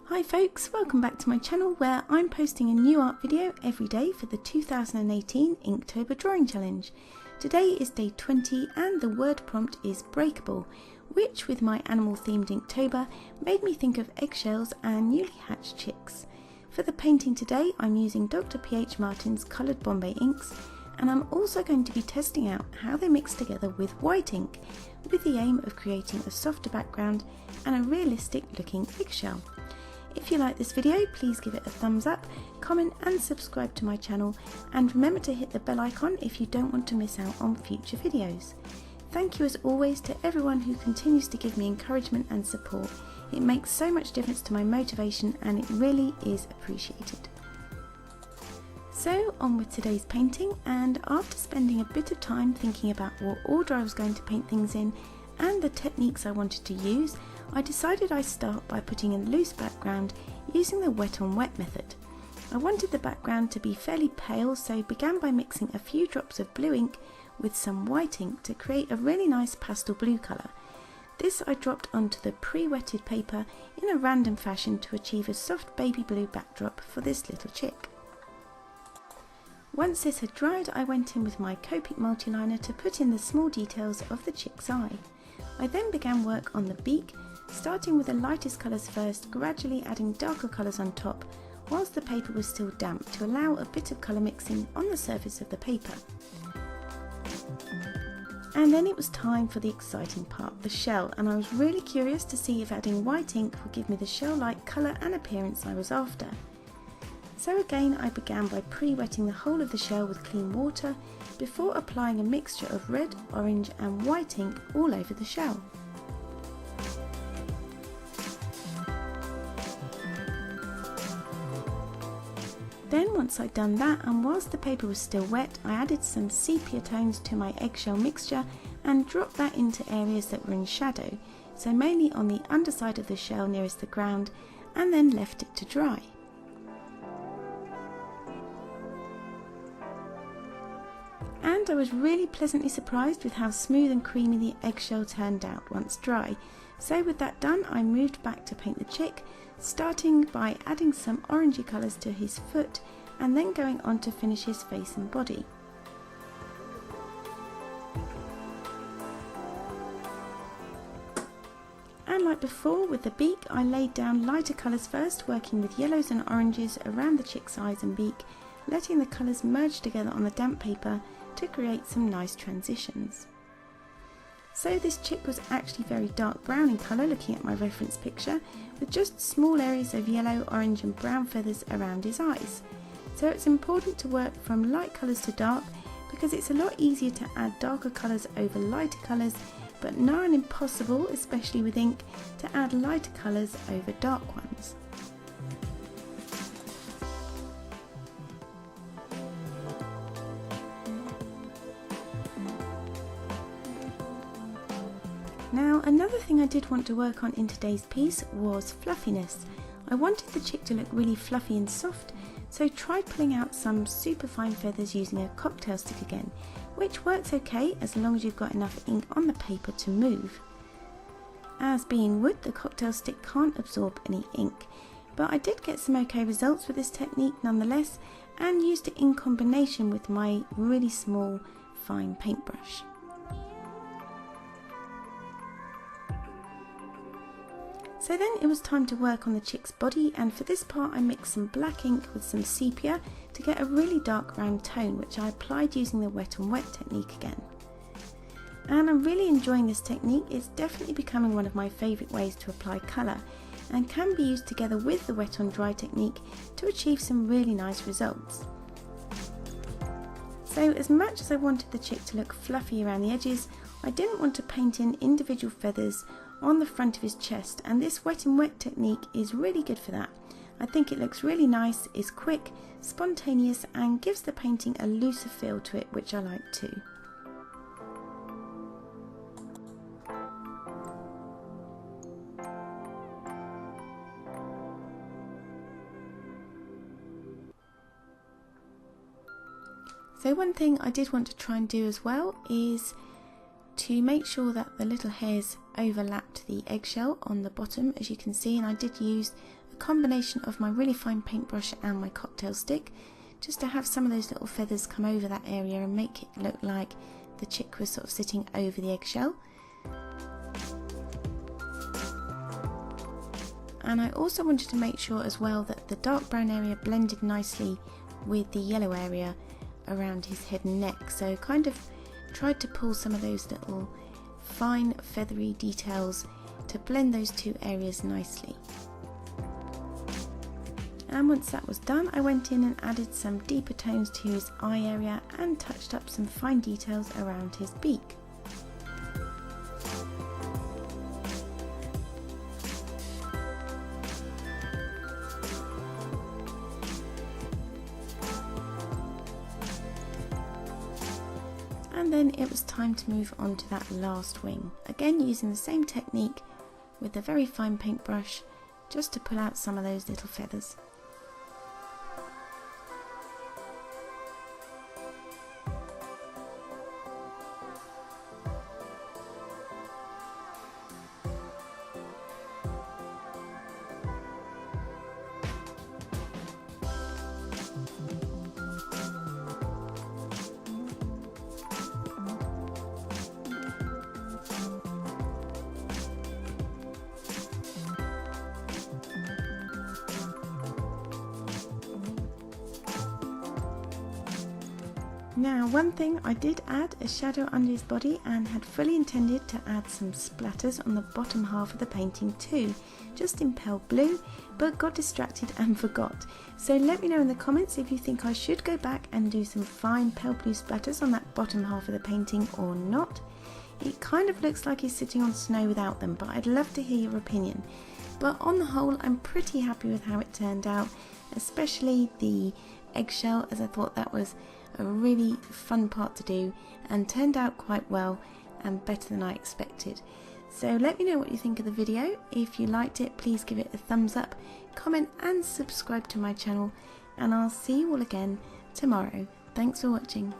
Hi folks, welcome back to my channel where I'm posting a new art video every day for the 2018 Inktober Drawing Challenge. Today is day 20 and the word prompt is breakable, which with my animal themed Inktober made me think of eggshells and newly hatched chicks. For the painting today I'm using Dr. P.H. Martin's coloured Bombay inks, and I'm also going to be testing out how they mix together with white ink with the aim of creating a softer background and a realistic looking eggshell. If you like this video, please give it a thumbs up, comment and subscribe to my channel, and remember to hit the bell icon if you don't want to miss out on future videos. Thank you as always to everyone who continues to give me encouragement and support. It makes so much difference to my motivation and it really is appreciated. So on with today's painting, and after spending a bit of time thinking about what order I was going to paint things in and the techniques I wanted to use, I decided I'd start by putting in a loose background using the wet on wet method. I wanted the background to be fairly pale, so began by mixing a few drops of blue ink with some white ink to create a really nice pastel blue colour. This I dropped onto the pre-wetted paper in a random fashion to achieve a soft baby blue backdrop for this little chick. Once this had dried, I went in with my Copic multiliner to put in the small details of the chick's eye. I then began work on the beak, starting with the lightest colours first, gradually adding darker colours on top whilst the paper was still damp to allow a bit of colour mixing on the surface of the paper. And then it was time for the exciting part, the shell, and I was really curious to see if adding white ink would give me the shell-like colour and appearance I was after. So again I began by pre-wetting the whole of the shell with clean water before applying a mixture of red, orange and white ink all over the shell. Then once I'd done that, and whilst the paper was still wet, I added some sepia tones to my eggshell mixture and dropped that into areas that were in shadow, so mainly on the underside of the shell nearest the ground, and then left it to dry. And I was really pleasantly surprised with how smooth and creamy the eggshell turned out once dry. So with that done, I moved back to paint the chick, starting by adding some orangey colours to his foot and then going on to finish his face and body. And like before with the beak, I laid down lighter colours first, working with yellows and oranges around the chick's eyes and beak, letting the colours merge together on the damp paper to create some nice transitions. So this chick was actually very dark brown in colour looking at my reference picture, with just small areas of yellow, orange and brown feathers around his eyes. So it's important to work from light colours to dark because it's a lot easier to add darker colours over lighter colours, but nigh on impossible, especially with ink, to add lighter colours over dark ones. Now another thing I did want to work on in today's piece was fluffiness. I wanted the chick to look really fluffy and soft, so tried pulling out some super fine feathers using a cocktail stick again, which works okay as long as you've got enough ink on the paper to move. As being wood, the cocktail stick can't absorb any ink, but I did get some okay results with this technique nonetheless, and used it in combination with my really small fine paintbrush. So then it was time to work on the chick's body, and for this part I mixed some black ink with some sepia to get a really dark round tone, which I applied using the wet on wet technique again. And I'm really enjoying this technique. It's definitely becoming one of my favourite ways to apply colour, and can be used together with the wet on dry technique to achieve some really nice results. So as much as I wanted the chick to look fluffy around the edges, I didn't want to paint in individual feathers on the front of his chest, and this wet and wet technique is really good for that. I think it looks really nice, is quick, spontaneous and gives the painting a looser feel to it, which I like too. So one thing I did want to try and do as well is to make sure that the little hairs overlapped the eggshell on the bottom, as you can see, and I did use a combination of my really fine paintbrush and my cocktail stick, just to have some of those little feathers come over that area and make it look like the chick was sort of sitting over the eggshell. And I also wanted to make sure as well that the dark brown area blended nicely with the yellow area around his head and neck, so kind of tried to pull some of those little fine feathery details to blend those two areas nicely. And once that was done, I went in and added some deeper tones to his eye area and touched up some fine details around his beak. And then it was time to move on to that last wing, again using the same technique with a very fine paintbrush just to pull out some of those little feathers. Now, one thing, I did add a shadow under his body and had fully intended to add some splatters on the bottom half of the painting too, just in pale blue, but got distracted and forgot. So let me know in the comments if you think I should go back and do some fine pale blue splatters on that bottom half of the painting or not. It kind of looks like he's sitting on snow without them, but I'd love to hear your opinion. But on the whole, I'm pretty happy with how it turned out, especially the eggshell, as I thought that was a really fun part to do and turned out quite well and better than I expected. So let me know what you think of the video. If you liked it, please give it a thumbs up, comment and subscribe to my channel, and I'll see you all again tomorrow. Thanks for watching.